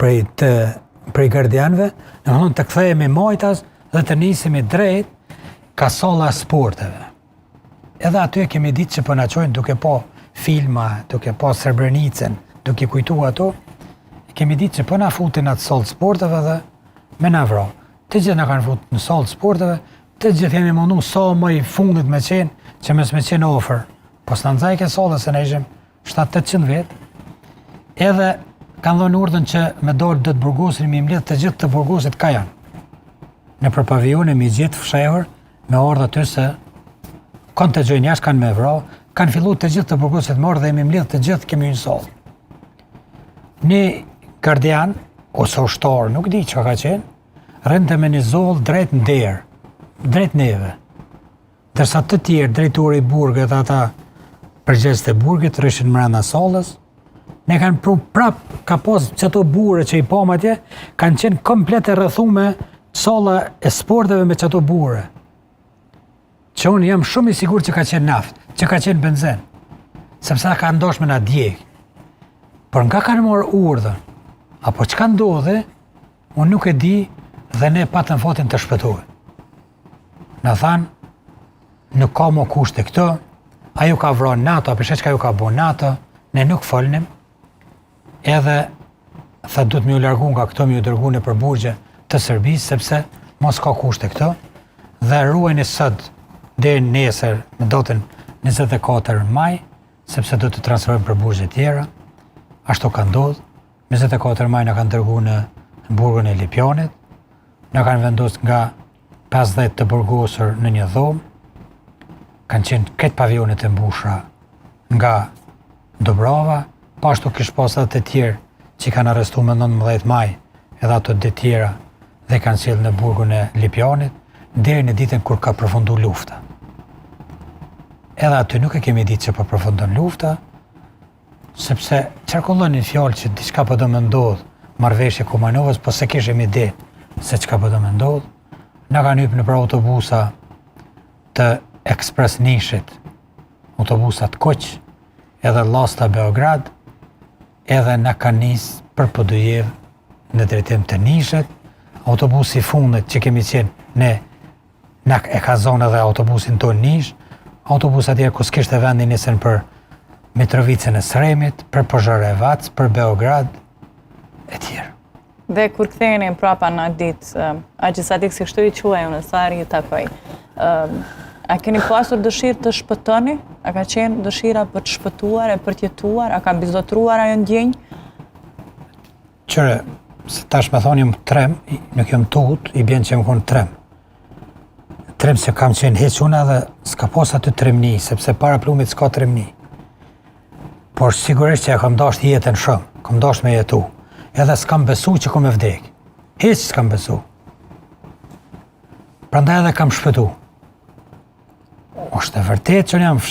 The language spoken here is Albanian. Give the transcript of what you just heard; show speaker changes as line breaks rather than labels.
prej gardianëve, në mëndon të kthehemi majtas dhe të nisemi drejt ka salla sporteve. Edhe aty kemi ditë që po na çojnë duke po filma, duke po Srebrenicën, duke kujtu ato, kemi ditë që po na futin atë sallë sporteve dhe me na vro. Të gjithë na kanë futur në sallë sporteve, të gjithë jemi mundu sa më i fundit me qenë, që mes me qenë ofër. Po s'na nxajke sallë se ne ishim 700-800 vjet. Edhe kanë dhënë urdhën që me dorë do të burgosin, mi mbledh të gjithë të burgosit ka janë. Në për pavione mi gjithë fshehur me ordhë aty se kanë të gjojnë jashtë, kanë me vro, kanë fillu të gjithë të burgosit më ordhë dhe mi mbledh të gjithë kemi një sallë. Një gardian, ose ushtar, nuk di që ka qenë, rënte me një zoll drejt në derë, drejt neve. Dërsa të tjerë, drejtori i burgët, ata përgjegjësit e burgit, rrishin mbrenda sallës. Ne kanë prap ka pas çato burre që i pam atje, kanë qenë komplet e rrethume salla e sporteve me çato burre. Që unë jam shumë i sigurt që ka qenë naftë, që ka qenë benzen, sepse ka ndosh me na djeg. Por nga kanë marrë urdhën, apo çka ndodhi, unë nuk e di dhe ne patëm fatin të shpëtohemi. Na thanë, nuk ka më kushte këto, ajo ka vrarë NATO, apo çka ajo ka bën NATO, ne nuk folnim. Edhe tha duhet më u largu nga këto, më u dërgu në përburgje të Serbisë, sepse mos ka kushte këto, dhe ruajeni sot deri nesër në datën 24 maj, sepse do të transferojmë për burgje tjera. Ashtu ka ndodhur. 24 maj na kanë dërguar në burgun e Lipjanit, na kanë vendosur nga 50 të burgosur në një dhomë, kanë qenë këtë pavionet e mbushura nga Dobrava, pashtu kish pas edhe të tjerë që kanë arrestuar më 19 maj, edhe ato të tjera dhe kanë sjellë në burgun e Lipjanit, deri në ditën kur ka përfunduar lufta. Edhe aty nuk e kemi ditë që po përfundon lufta, sepse qarkullon një fjalë që diçka po do më ndodh, marrëveshje Kumanovës, po se kishim ide se çka po do më ndodh. Na kanë hyrë nëpër autobusa të Ekspres Nishit, autobusat Koq, edhe Llasta Beograd, edhe na kanë nisë për Podujev në drejtim të Nishit. Autobusi i fundit që kemi qenë ne, na e ka zonë edhe autobusin tonë Nish, autobusat tjerë ku s'kishte vendi nisën për Mitrovicën e Sremit, për Požarevac, për Beograd, e tjerë.
Dhe kur ktheheni prapa në atë ditë, Agjisadik si kështu i quaj unë, sa i takoj. A keni pasur dëshirë të shpëtoni? A ka qenë dëshira për të shpëtuar e për të jetuar? A ka bizotruar ajo ndjenjë?
Qëre, se tash me thonë jam trem, nuk jam tut, i bjen që jam konë trem. Trem se kam qenë heq una dhe s'ka pas aty tremni, sepse para plumit s'ka tremni. Por sigurisht që e kam dasht jetën shumë, kam dasht me jetu. Edhe s'kam besu që kom e vdek. Heq s'kam besu. Prandaj edhe kam shpëtu. Është e vërtet që unë jam